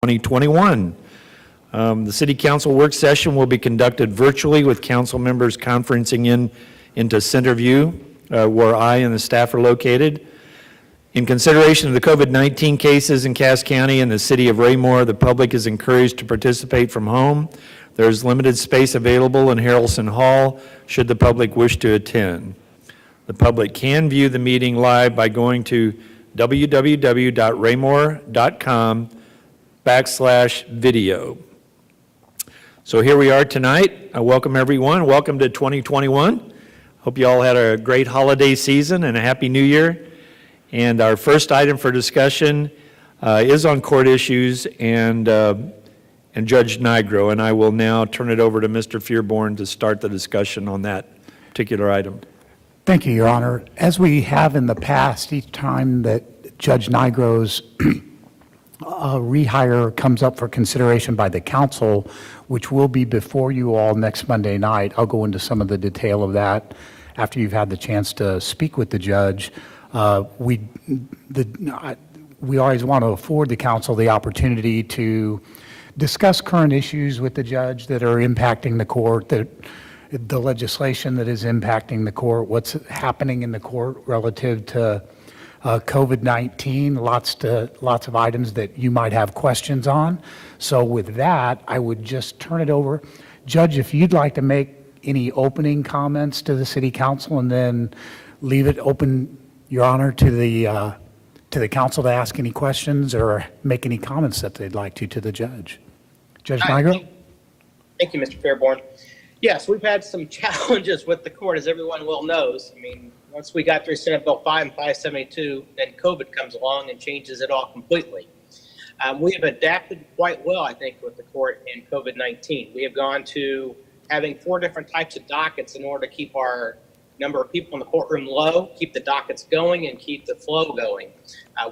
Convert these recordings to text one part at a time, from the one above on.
2021. The City Council work session will be conducted virtually with council members conferencing into Centerview, where I and the staff are located. In consideration of the COVID-19 cases in Cass County and the city of Raymore, the public is encouraged to participate from home. There is limited space available in Harrelson Hall should the public wish to attend. The public can view the meeting live by going to www.raymore.com/video. So here we are tonight. I welcome everyone. Welcome to 2021. Hope you all had a great holiday season and a happy new year. And our first item for discussion is on court issues and Judge Nigro. And I will now turn it over to Mr. Fearborn to start the discussion on that particular item. Thank you, Your Honor. As we have in the past, each time that Judge Nigro's rehire comes up for consideration by the council, which will be before you all next Monday night, I'll go into some of the detail of that after you've had the chance to speak with the judge. We always want to afford the council the opportunity to discuss current issues with the judge that are impacting the court, the legislation that is impacting the court, what's happening in the court relative to COVID-19, lots of items that you might have questions on. So with that, I would just turn it over. Judge, if you'd like to make any opening comments to the City Council and then leave it open, Your Honor, to the council to ask any questions or make any comments that they'd like to the judge. Judge Nigro? Thank you, Mr. Fairborn. Yes, we've had some challenges with the court, as everyone well knows. I mean, once we got through Senate Bill 5 and 572, then COVID comes along and changes it all completely. We have adapted quite well, I think, with the court in COVID-19. We have gone to having 4 different types of dockets in order to keep our number of people in the courtroom low, keep the dockets going, and keep the flow going.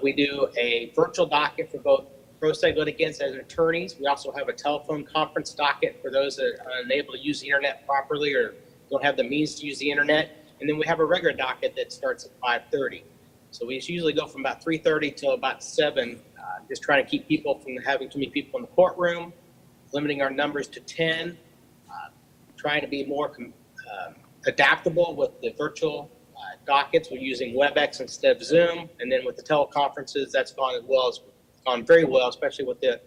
We do a virtual docket for both pro se litigants and attorneys. We also have a telephone conference docket for those that are unable to use the internet properly or don't have the means to use the internet. And then we have a regular docket that starts at 5:30. So we usually go from about 3:30 till about 7, just trying to keep people from having too many people in the courtroom, limiting our numbers to 10, trying to be more adaptable with the virtual dockets. We're using WebEx instead of Zoom. And then with the teleconferences, that's gone very well, especially with the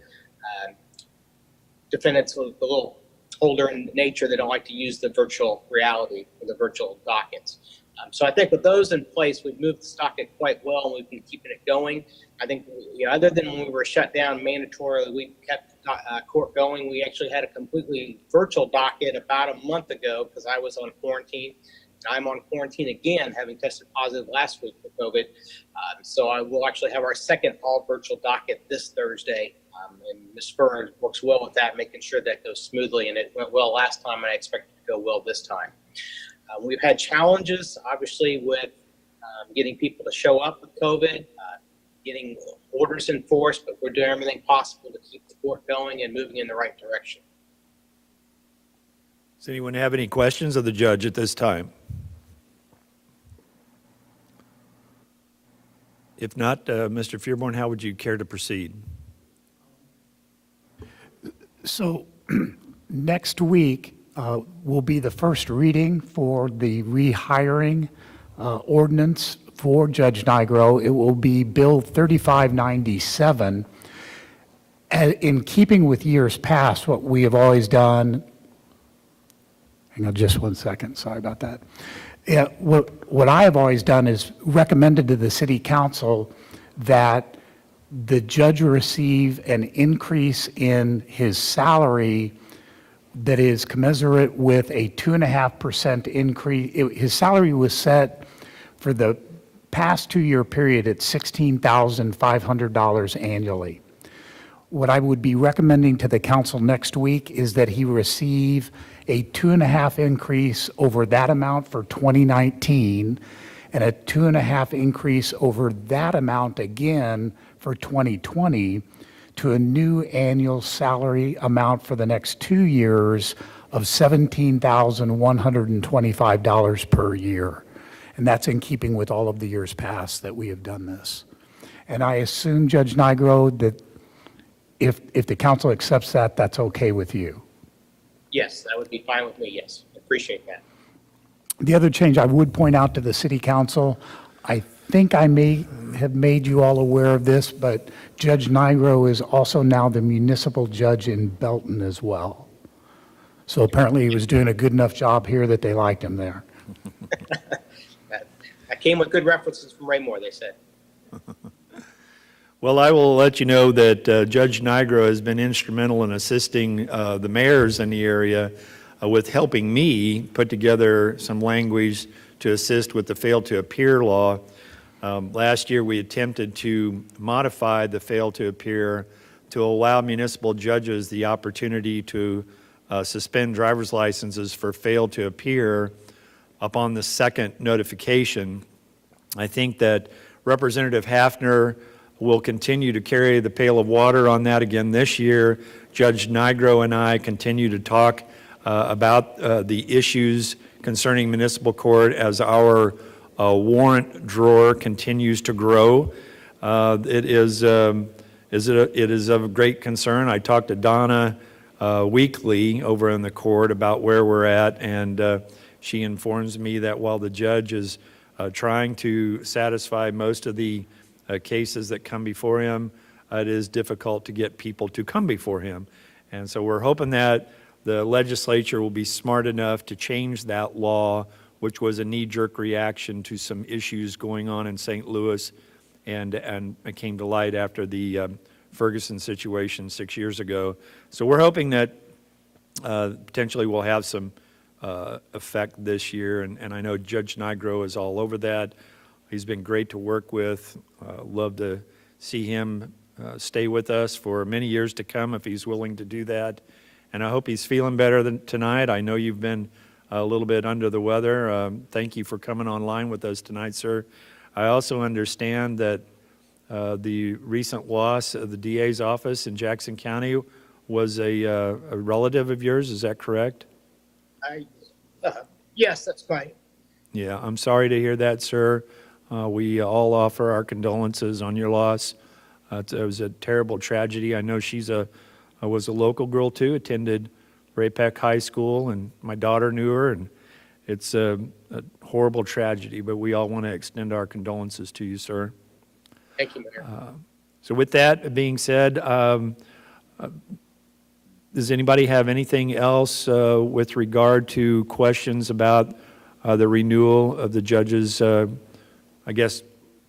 defendants a little older in nature. They don't like to use the virtual reality or the virtual dockets. So I think with those in place, we've moved the docket quite well, and we've been keeping it going. I think, other than when we were shut down mandatorily, we kept court going. We actually had a completely virtual docket about a month ago because I was on quarantine. I'm on quarantine again, having tested positive last week for COVID. So I will actually have our second all virtual docket this Thursday. And Ms. Spur works well with that, making sure that goes smoothly. And it went well last time, and I expect it to go well this time. We've had challenges, obviously, with getting people to show up with COVID, getting orders enforced, but we're doing everything possible to keep the court going and moving in the right direction. Does anyone have any questions of the judge at this time? If not, Mr. Fearborn, how would you care to proceed? So next week will be the first reading for the rehiring ordinance for Judge Nigro. It will be Bill 3597. In keeping with years past, what we have always done, hang on just one second, sorry about that. Yeah, what I have always done is recommended to the City Council that the judge receive an increase in his salary that is commensurate with a 2.5% increase. His salary was set for the past 2-year period at $16,500 annually. What I would be recommending to the council next week is that he receive a 2.5% increase over that amount for 2019 and a 2.5% increase over that amount again for 2020 to a new annual salary amount for the next 2 years of $17,125 per year. And that's in keeping with all of the years past that we have done this. And I assume, Judge Nigro, that if the council accepts that, that's okay with you. Yes, that would be fine with me, yes. Appreciate that. The other change I would point out to the city council, I think I may have made you all aware of this, but Judge Nigro is also now the municipal judge in Belton as well. So apparently he was doing a good enough job here that they liked him there. I came with good references from Raymore, they said. Well, I will let you know that Judge Nigro has been instrumental in assisting the mayors in the area with helping me put together some language to assist with the fail to appear law. Last year, we attempted to modify the fail to appear to allow municipal judges the opportunity to suspend driver's licenses for fail to appear upon the second notification. I think that Representative Hafner will continue to carry the pail of water on that again this year. Judge Nigro and I continue to talk about the issues concerning municipal court as our warrant drawer continues to grow. It is of great concern. I talked to Donna weekly over in the court about where we're at, and she informs me that while the judge is trying to satisfy most of the cases that come before him, it is difficult to get people to come before him. And so we're hoping that the legislature will be smart enough to change that law, which was a knee-jerk reaction to some issues going on in St. Louis, and it came to light after the Ferguson situation 6 years ago. So we're hoping that potentially we'll have some effect this year, and I know Judge Nigro is all over that. He's been great to work with. Love to see him stay with us for many years to come if he's willing to do that. And I hope he's feeling better than tonight. I know you've been a little bit under the weather. Thank you for coming online with us tonight, sir. I also understand that the recent loss of the DA's office in Jackson County was a relative of yours. Is that correct? Yes, that's fine. Yeah, I'm sorry to hear that, sir. We all offer our condolences on your loss. It was a terrible tragedy. I know was a local girl too, attended Ray Peck High School, and my daughter knew her, and it's a horrible tragedy, but we all want to extend our condolences to you, sir. Thank you, Mayor. So with that being said, does anybody have anything else with regard to questions about the renewal of the judge's, I guess,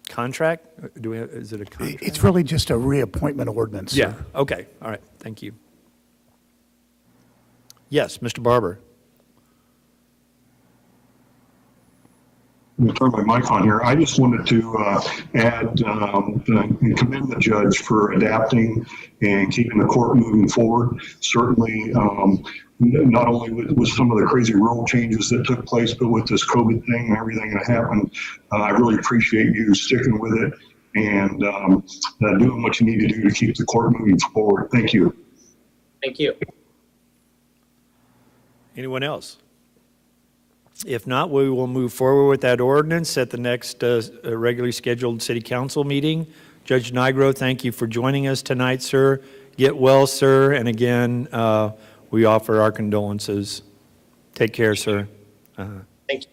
contract? Is it a contract? It's really just a reappointment ordinance, sir. Yeah, okay, all right, thank you. Yes, Mr. Barber. I'm going to turn my mic on here. I just wanted to add and commend the judge for adapting and keeping the court moving forward. Certainly, not only with some of the crazy rule changes that took place, but with this COVID thing and everything that happened, I really appreciate you sticking with it and doing what you need to do to keep the court moving forward. Thank you. Thank you. Anyone else? If not, we will move forward with that ordinance at the next regularly scheduled city council meeting. Judge Nigro, thank you for joining us tonight, sir. Get well, sir. And again, we offer our condolences. Take care, sir. Thank you.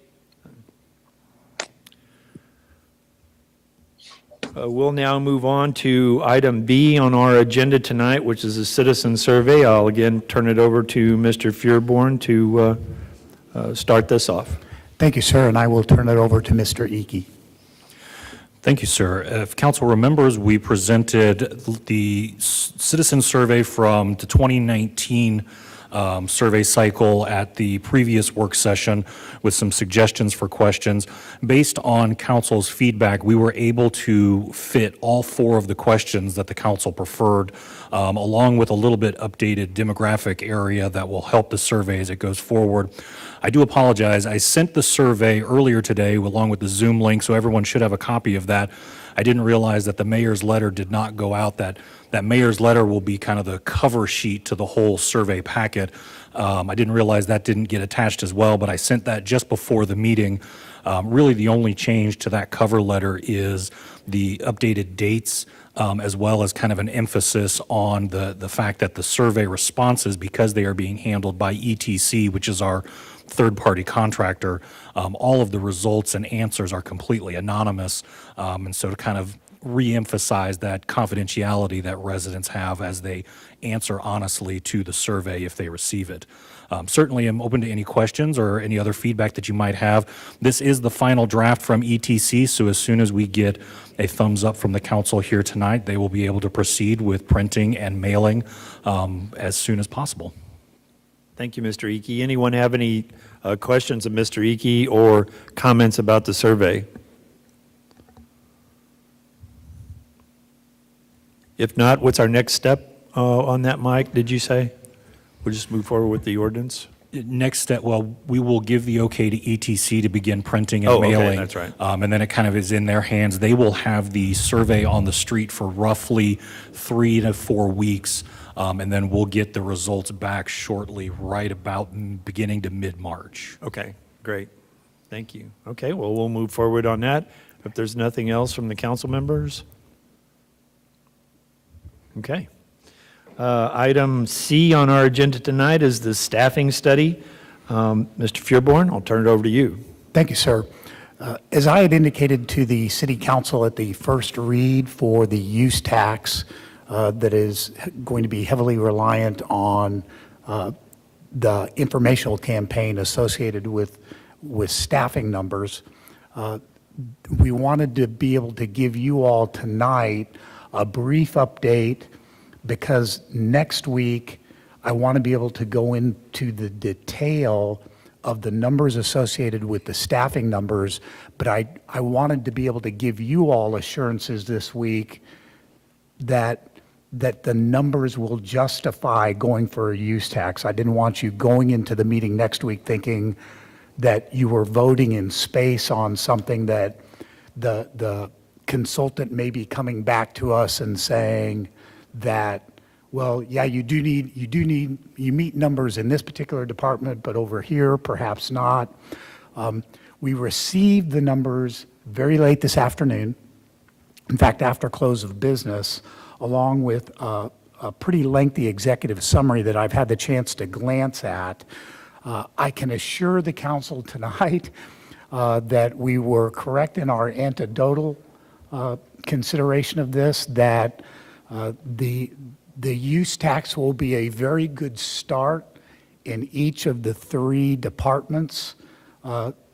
We'll now move on to item B on our agenda tonight, which is a citizen survey. I'll again turn it over to Mr. Fearborn to start this off. Thank you, sir, and I will turn it over to Mr. Icky. Thank you, sir. If council remembers, we presented the citizen survey from the 2019 survey cycle at the previous work session with some suggestions for questions. Based on council's feedback, we were able to fit all 4 of the questions that the council preferred, along with a little bit updated demographic area that will help the survey as it goes forward. I do apologize. I sent the survey earlier today along with the Zoom link, so everyone should have a copy of that. I didn't realize that the mayor's letter did not go out. That mayor's letter will be kind of the cover sheet to the whole survey packet. I didn't realize that didn't get attached as well, but I sent that just before the meeting. Really the only change to that cover letter is the updated dates as well as kind of an emphasis on the fact that the survey responses, because they are being handled by ETC, which is our third-party contractor, all of the results and answers are completely anonymous. And so to kind of re-emphasize that confidentiality that residents have as they answer honestly to the survey if they receive it. Certainly am open to any questions or any other feedback that you might have. This is the final draft from ETC, so as soon as we get a thumbs up from the council here tonight, they will be able to proceed with printing and mailing as soon as possible. Thank you, Mr. Ike. Anyone have any questions of Mr. Ike or comments about the survey? If not, what's our next step on that, Mike, did you say? We'll just move forward with the ordinance? Next step, well, we will give the okay to ETC to begin printing and Oh, okay, mailing. that's right. And then it kind of is in their hands. They will have the survey on the street for roughly 3 to 4 weeks. And then we'll get the results back shortly, right about beginning to mid-March. Okay, great. Thank you. Okay, well, we'll move forward on that. If there's nothing else from the council members? Okay. Item C on our agenda tonight is the staffing study. Mr. Fearborn, I'll turn it over to you. Thank you, sir. As I had indicated to the city council at the first read for the use tax that is going to be heavily reliant on the informational campaign associated with staffing numbers, we wanted to be able to give you all tonight a brief update, because next week I want to be able to go into the detail of the numbers associated with the staffing numbers, but I wanted to be able to give you all assurances this week that the numbers will justify going for a use tax. I didn't want you going into the meeting next week thinking that you were voting in space on something that the consultant may be coming back to us and saying that, well, yeah, you meet numbers in this particular department, but over here, perhaps not. We received the numbers very late this afternoon. In fact, after close of business, along with a pretty lengthy executive summary that I've had the chance to glance at. I can assure the council tonight that we were correct in our anecdotal consideration of this, that the use tax will be a very good start in each of the 3 departments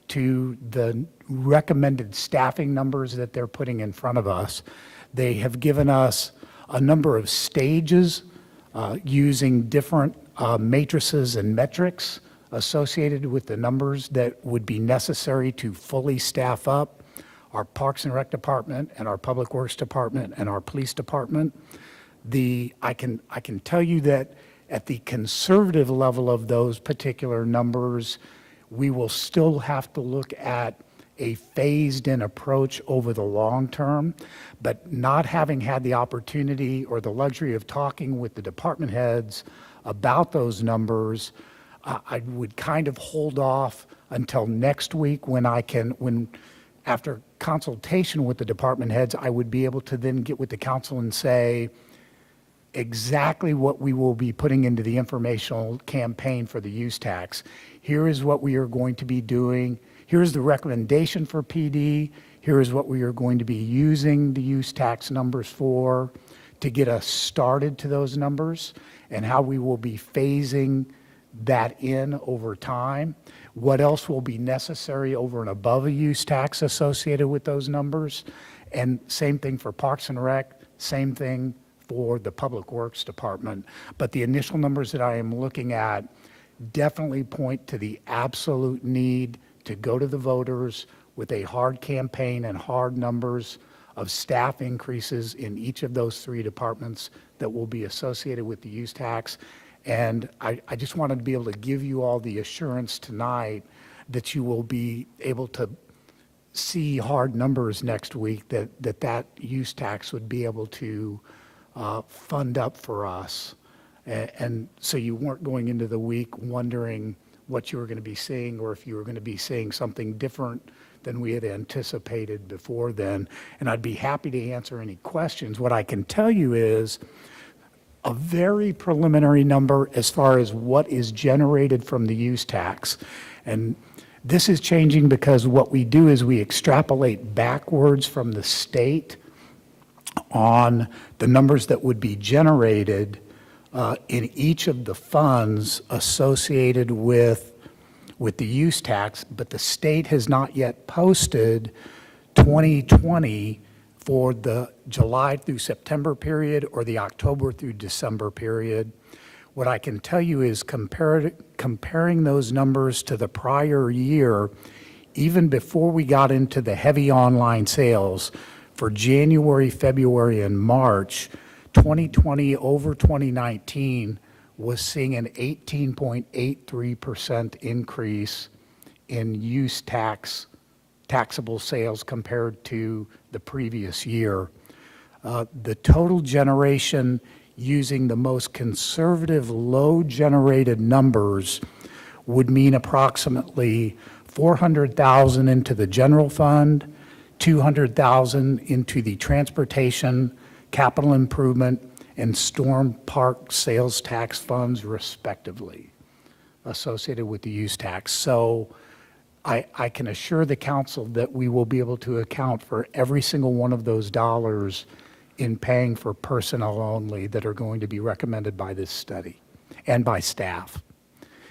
to the recommended staffing numbers that they're putting in front of us. They have given us a number of stages using different matrices and metrics associated with the numbers that would be necessary to fully staff up our Parks and Rec Department and our Public Works Department and our Police Department. I can tell you that at the conservative level of those particular numbers, we will still have to look at a phased-in approach over the long term, but not having had the opportunity or the luxury of talking with the department heads about those numbers, I would kind of hold off until next week when after consultation with the department heads, I would be able to then get with the council and say exactly what we will be putting into the informational campaign for the use tax. Here is what we are going to be doing. Here's the recommendation for PD. Here is what we are going to be using the use tax numbers for to get us started to those numbers, and how we will be phasing that in over time. What else will be necessary over and above a use tax associated with those numbers? And same thing for Parks and Rec, same thing for the Public Works Department. But the initial numbers that I am looking at definitely point to the absolute need to go to the voters with a hard campaign and hard numbers of staff increases in each of those 3 departments that will be associated with the use tax. And I just wanted to be able to give you all the assurance tonight that you will be able to see hard numbers next week, that use tax would be able to fund up for us. And so you weren't going into the week wondering what you were going to be seeing, or if you were going to be seeing something different than we had anticipated before then. And I'd be happy to answer any questions. What I can tell you is a very preliminary number as far as what is generated from the use tax. And this is changing because what we do is we extrapolate backwards from the state on the numbers that would be generated in each of the funds associated with the use tax, but the state has not yet posted 2020 for the July through September period or the October through December period. What I can tell you is comparing those numbers to the prior year, even before we got into the heavy online sales, for January, February, and March, 2020 over 2019 was seeing an 18.83% increase in use taxable sales compared to the previous year. The total generation using the most conservative load generated numbers would mean approximately 400,000 into the general fund, 200,000 into the transportation, capital improvement, and storm park sales tax funds respectively associated with the use tax. So I can assure the council that we will be able to account for every single one of those dollars in paying for personnel only that are going to be recommended by this study and by staff.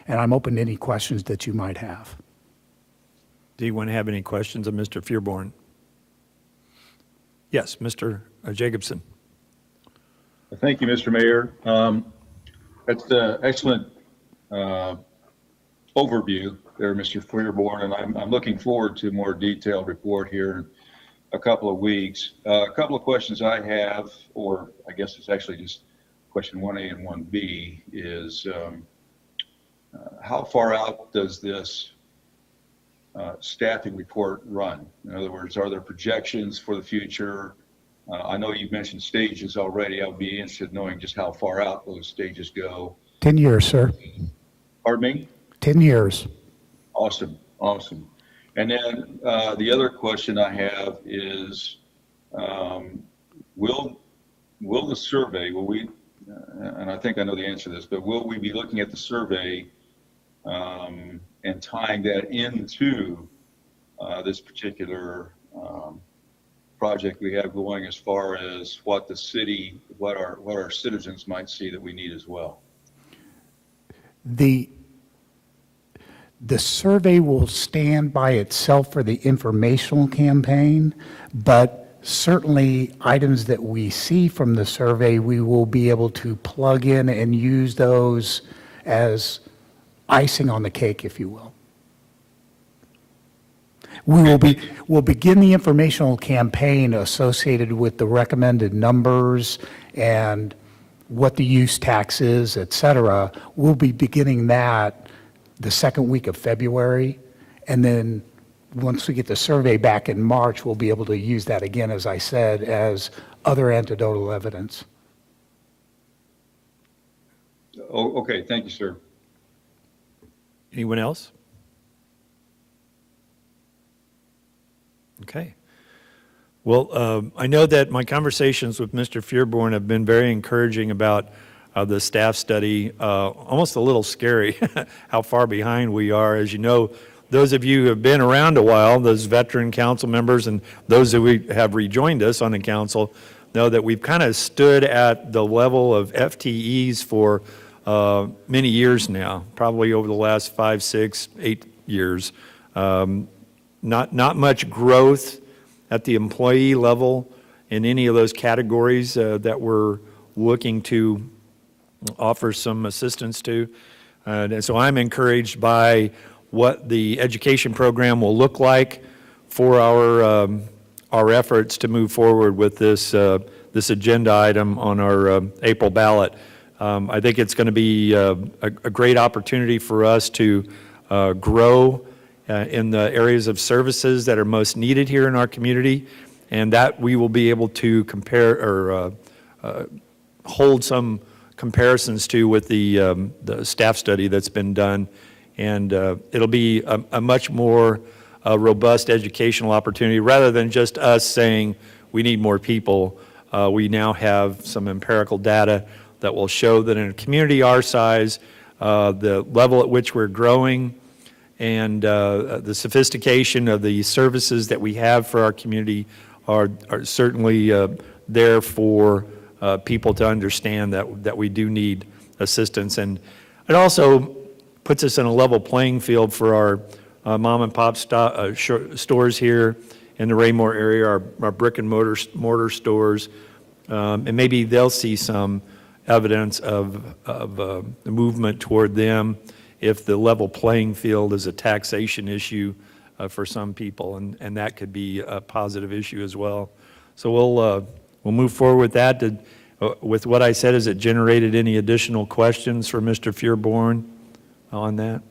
And I'm open to any questions that you might have. Do you want to have any questions of Mr. Fearborn? Yes, Mr. Jacobson. Thank you, Mr. Mayor. That's an excellent overview there, Mr. Fearborn, and I'm looking forward to a more detailed report here in a couple of weeks. A couple of questions I have, or I guess it's actually just question 1A and 1B, is how far out does this staffing report run? In other words, are there projections for the future? I know you've mentioned stages already. I would be interested in knowing just how far out those stages go. 10 years, sir. Pardon me? 10 years. Awesome, awesome. And then the other question I have is, will the survey, will we, and I think I know the answer to this, but will we be looking at the survey and tying that into this particular project we have going, as far as what the city, what our citizens might see that we need as well? The survey will stand by itself for the informational campaign, but certainly items that we see from the survey, we will be able to plug in and use those as icing on the cake, if you will. We'll begin the informational campaign associated with the recommended numbers and what the use tax is, et cetera. We'll be beginning that the second week of February. And then once we get the survey back in March, we'll be able to use that again, as I said, as other anecdotal evidence. Oh, okay, thank you, sir. Anyone else? Okay. Well, I know that my conversations with Mr. Fearborn have been very encouraging about the staff study. Almost a little scary how far behind we are. As you know, those of you who have been around a while, those veteran council members and those who have rejoined us on the council, know that we've kind of stood at the level of FTEs for many years now, probably over the last 5, 6, 8 years. Not much growth at the employee level in any of those categories that we're looking to offer some assistance to. And so I'm encouraged by what the education program will look like for our efforts to move forward with this agenda item on our April ballot. I think it's going to be a great opportunity for us to grow in the areas of services that are most needed here in our community, and that we will be able to compare or hold some comparisons to with the staff study that's been done, and it'll be a much more a robust educational opportunity, rather than just us saying we need more people. We now have some empirical data that will show that in a community our size, the level at which we're growing and the sophistication of the services that we have for our community are certainly there for people to understand that we do need assistance. And it also puts us in a level playing field for our mom and pop stores here in the Raymore area, our brick and mortar stores, and maybe they'll see some evidence of the movement toward them if the level playing field is a taxation issue for some people, and that could be a positive issue as well. So we'll move forward with that. With what I said, has it generated any additional questions for Mr. Fearborn on that?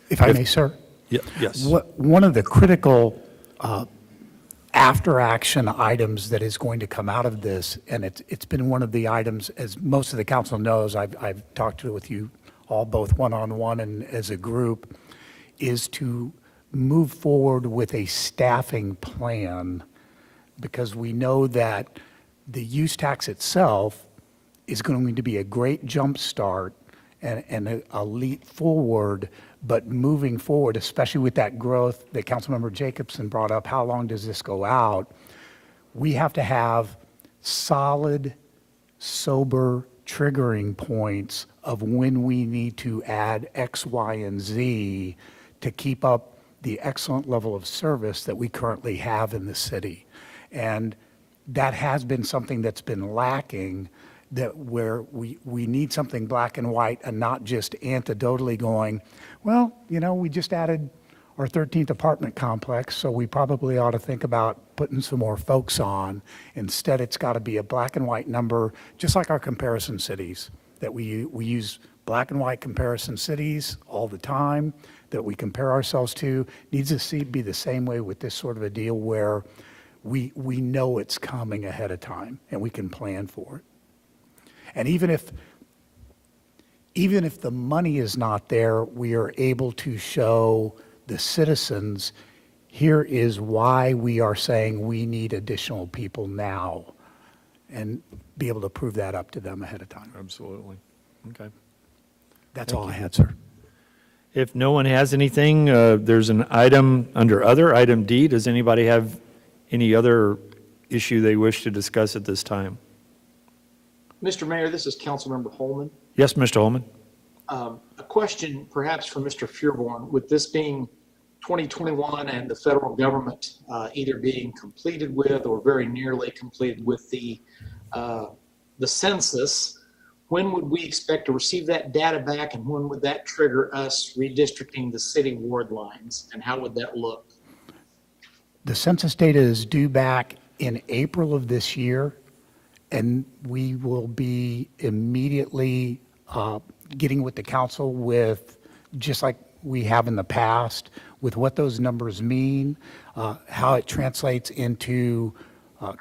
If I may, sir? Yes. One of the critical after-action items that is going to come out of this, and it's been one of the items, as most of the council knows, I've talked with you all both one-on-one and as a group, is to move forward with a staffing plan, because we know that the use tax itself is going to be a great jump start and a leap forward, but moving forward, especially with that growth that Councilmember Jacobson brought up, how long does this go out? We have to have solid, sober triggering points of when we need to add X, Y, and Z to keep up the excellent level of service that we currently have in the city. And that has been something that's been lacking, that where we need something black and white and not just anecdotally going, well, you know, we just added our 13th apartment complex, so we probably ought to think about putting some more folks on. Instead, it's got to be a black and white number, just like our comparison cities, that we use black and white comparison cities all the time, that we compare ourselves to. Needs to be the same way with this sort of a deal where we know it's coming ahead of time and we can plan for it. And even if the money is not there, we are able to show the citizens, here is why we are saying we need additional people now, and be able to prove that up to them ahead of time. Absolutely. Okay. That's all I had, sir. If no one has anything, there's an item under other, item D. Does anybody have any other issue they wish to discuss at this time? Mr. Mayor, this is Councilmember Holman. Yes, Mr. Holman? A question perhaps for Mr. Fearborn. With this being 2021 and the federal government either being completed with or very nearly completed with the census, when would we expect to receive that data back, and when would that trigger us redistricting the city ward lines, and how would that look? The census data is due back in April of this year, and we will be immediately getting with the council with, just like we have in the past, with what those numbers mean, how it translates into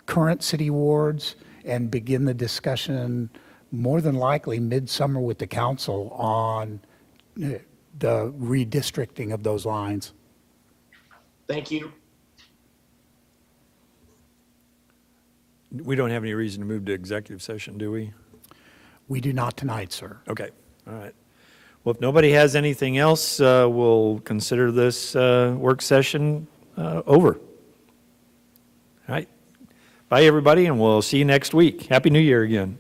current city wards, and begin the discussion more than likely midsummer with the council on the redistricting of those lines. Thank you. We don't have any reason to move to executive session, do we? We do not tonight, sir. Okay, all right. Well, if nobody has anything else, we'll consider this work session over. All right. Bye, everybody, and we'll see you next week. Happy New Year again.